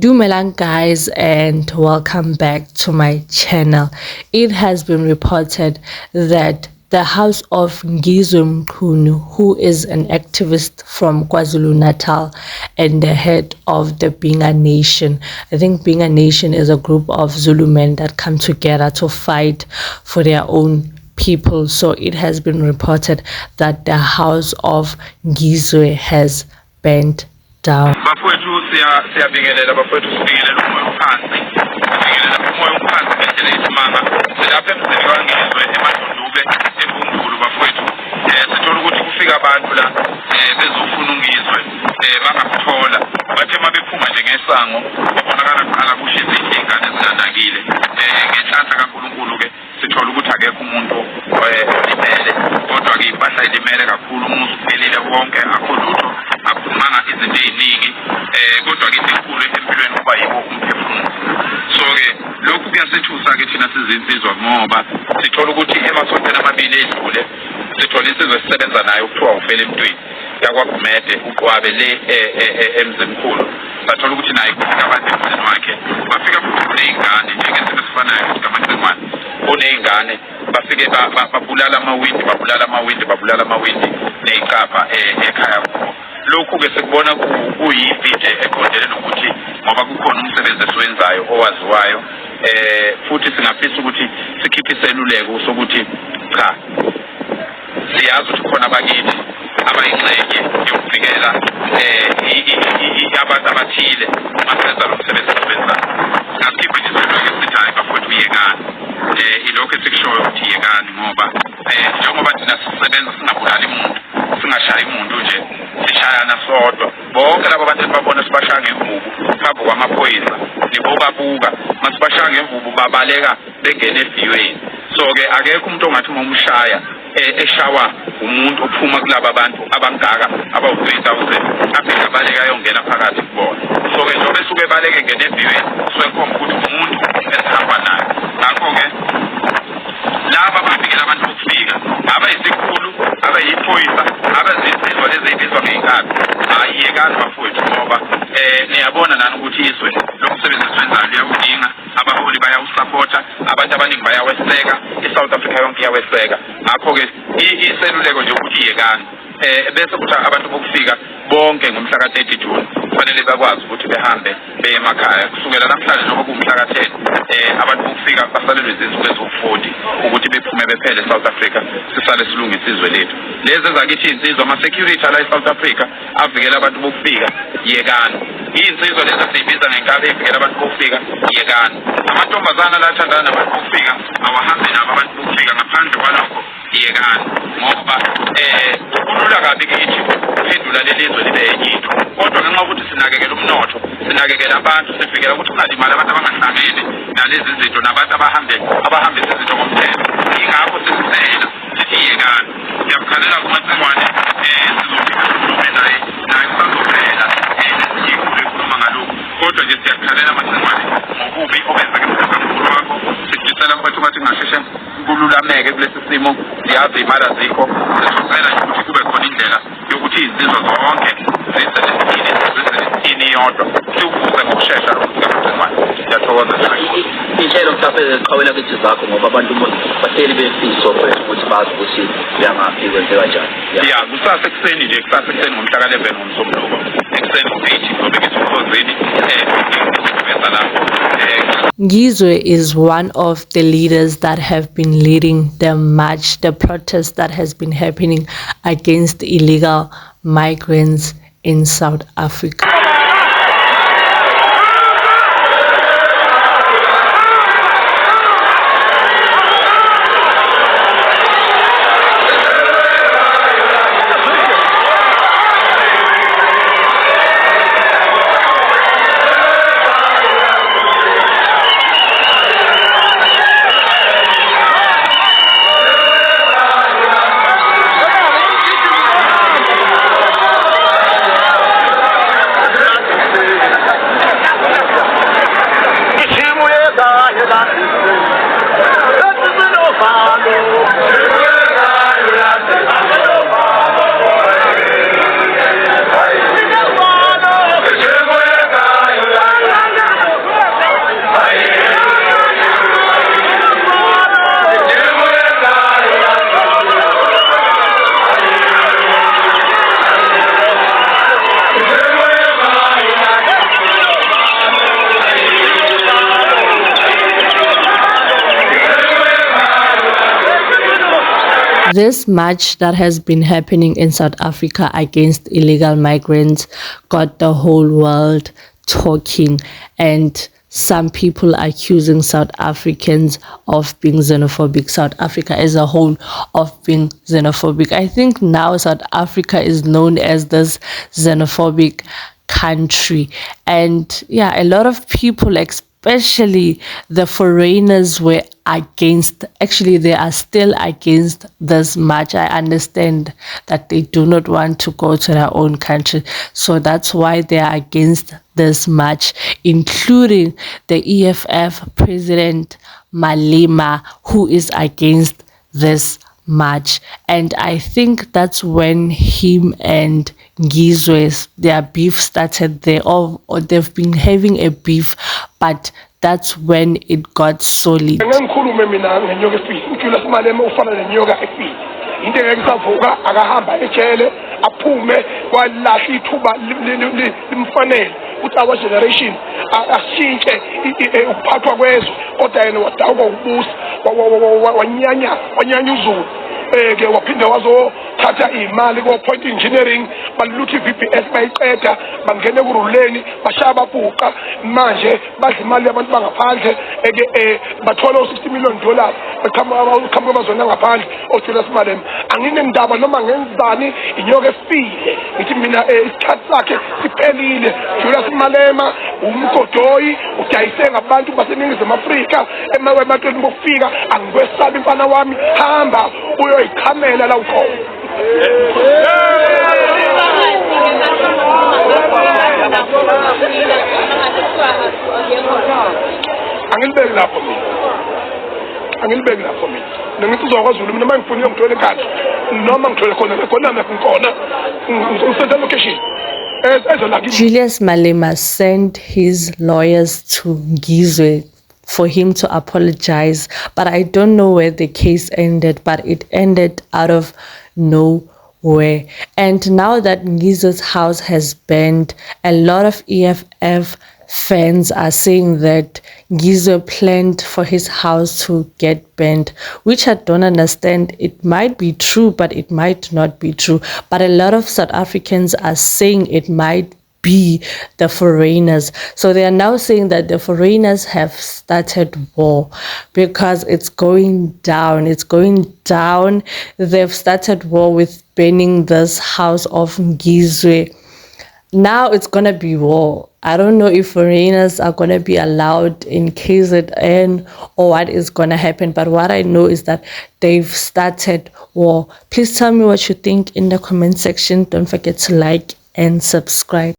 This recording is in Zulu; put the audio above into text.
Dumelang guys and welcome back to my channel. It has been reported that the house of Ngizwe Mqunu, who is an activist from KwaZulu-Natal and the head of the Binga Nation. I think Binga Nation is a group of Zulu men that come together to fight for their own people. So it has been reported that the house of Ngizwe has burnt down. Bafowethu siyabingelela bafowethu sibingelela umoya ophansi sibingelela umoya ophansi ngendlela eyisimanga silapha emzini kaNgizwe eMadundube eBungulu bafowethu sithola ukuthi kufika abantu la bezofuna uNgizwe bangamthola bathe mabephuma nje ngesango babonakala kuqala kusho izinto ingane zinganakile ngenhlanhla kaNkulunkulu ke sithola ukuthi akekho umuntu olimele kodwa ke impahla ilimele kakhulu umuzi uphelile wonke akho lutho aphumanga izinto eziningi kodwa ke inkulu empilweni kuba yibo umphefumulo so ke lokhu kuyasithusa ke thina sizinsizwa ngoba sithola ukuthi emasontweni amabili edlule sithola isizwe sisebenza nayo kuthiwa ufele emntwini yakwaGumede uqwabe le emzimkhulu bathola ukuthi naye kufika abantu emzini wakhe bafika futhi kuneyingane njengesimo sifanayo ukuthi amaqemane kuneyingane bafike babulala amawindi neyiqapha ekhaya kubo lokhu ke sikubona kuyipi eqondene nokuthi ngoba kukhona umsebenzi esiwenzayo owaziwayo futhi singafisa ukuthi sikhiphe iseluleko sokuthi cha siyazi ukuthi khona abakithi abayingxenye yokuvikela abantu abathile masenza lo msebenzi esiwenzayo singakhipha iseluleko esithi hayi bafowethu uyekani ilokho esikushoyo ukuthi yekani ngoba njengoba thina sisebenza singabulali umuntu singashayi umuntu nje sishayana sodwa bonke labo bantu babona sibashaya ngemvubu phambi kwamaphoyisa nibokabuka masibashaya ngemvubu babaleka bengene eviyweni so ke akekho umuntu ongathi umshaya eshawa umuntu ophuma kulabo abantu abangaka abawu-3000 aphinde abaleka yongena phakathi kubona so ke njengoba esuke ebaleke ngene eviyweni soyekhomba ukuthi umuntu esihamba naye ngakho ke laba abavikela abantu bokufika abayisikhulu abayiphoyisa abazinsizwa lezi ezibizwa ngey'nkatha ayiyekani bafowethu ngoba niyabona nani ukuthi izwe lokusebenza esiwenzayo liyawudinga abaholi bayawusapota abantu abaningi bayaweseka iSouth Africa yonke iyaweseka ngakho-ke iseluleko nje ukuthi iyekani bese kuthi abantu bokufika bonke ngomhla ka-30 June kufanele bakwazi ukuthi behambe beye emakhaya kusukela namhlanje noma kumhla ka-10 abantu bokufika basalelwe izinsuku eziwu-40 ukuthi bephume bephele eSouth Africa sisale silungise izwe lethu lezi ezakithi iy'nsizwa ama-security ala eSouth Africa avikela abantu bokufika yekani iy'nsizwa lezi esiyibiza ngenkabe evikela abantu bokufika yekani amantombazana la athandana nabantu bokufika awahambe nabo abantu bokufika ngaphandle kwalokho yekani ngoba kulula kabi kithi uphendula lelizwe libe yethu kodwa ngenxa yokuthi sinakekela umnotho sinakekela abantu sivikela ukuthi kungalimali abantu abangahlangene nalezi zinto nabantu abahambisa izinto ngomthetho ingakho sisizela sithi yekani siyamkhalela kuMacengwane sizofika sikhulume naye kusazophela ikhuluma ngalokhu kodwa nje siyakhalela Macengwane ngokubi obenzeka emphakathini wakho sifisela mfowethu ukuthi ngasheshe kululameke kulesi simo siyazi imali azikho sisocela ukuthi kube khona indlela yokuthi izinsizwa zonke zisebenzisini yodwa siwuvuze ngokushesha lokhu sikaMacengwane siyathokoza inhlelo mhlawumbe ziqhawela kithi zakho ngoba abantu bahleli befisa ukuthi bazi ukuthi kuyangaphi kwenzeka kanjani ya kusasa ekuseni nje ngomhla ka-11 ngoMsombuluko ekuseni ngo-8 ngobe ngithi benza lapho Ngizwe is one of the leaders that have been leading the march, the protest that has been happening against illegal migrants in South Africa. This march that has been happening in South Africa against illegal migrants got the whole world talking, and some people accusing South Africans of being xenophobic, South Africa as a whole of being xenophobic. I think now South Africa is known as this xenophobic country. And yeah, a lot of people, especially the foreigners, were against. Actually, they are still against this march. I understand that they do not want to go to their own country, so that's why they are against this march, including the EFF president Malema, who is against this march. And I think that's when him and Ngizwe, their beef started there, or they've been having a beef, but that's when it got solid. Ngikhulume mina ngenyoka efile uJulius Malema ufana nenyoka efile into engeke savuka akahamba ejele aphume kwalahla ithuba limfanele ukuthi our generation ashintshe ukuphathwa kwezwe kodwa yena wadawuka ukubusa wanyanya uzulu ke waphinde wazothatha imali ko point engineering balutha iVBS bayiqeda bangene kuruleni bashaya babhuqa manje badla imali yabantu bangaphandle ke bathola $60 million beqhamuka amazweni angaphandle oJulius Malema anginendaba noma ngenzani inyoka efile ngithi mina isikhathi sakhe siphelile. Julius Malema umgodoyi udayise ngabantu baseningizimu Afrika ematweni bokufika angikwesabi mfana wami hamba uyoyikhamela la ukhona. Angilibeki lapho mina ngithi uzokwaZulu mina mangifuna ngithole enkandla noma ngithole khona ngikona ngisenza location. Julius Malema sent his lawyers to Ngizwe for him to apologize, but I don't know where the case ended, but it ended out of nowhere. And now that Ngizwe's house has burned, a lot of EFF fans are saying that Ngizwe planned for his house to get burned, which I don't understand. It might be true, but it might not be true. But a lot of South Africans are saying it might be the foreigners. So they are now saying that the foreigners have started war because it's going down. It's going down. They've started war with burning this house of Ngizwe. Now it's going to be war. I don't know if foreigners are going to be allowed in KZN or what is going to happen. But what I know is that they've started war. Please tell me what you think in the comment section. Don't forget to like and subscribe.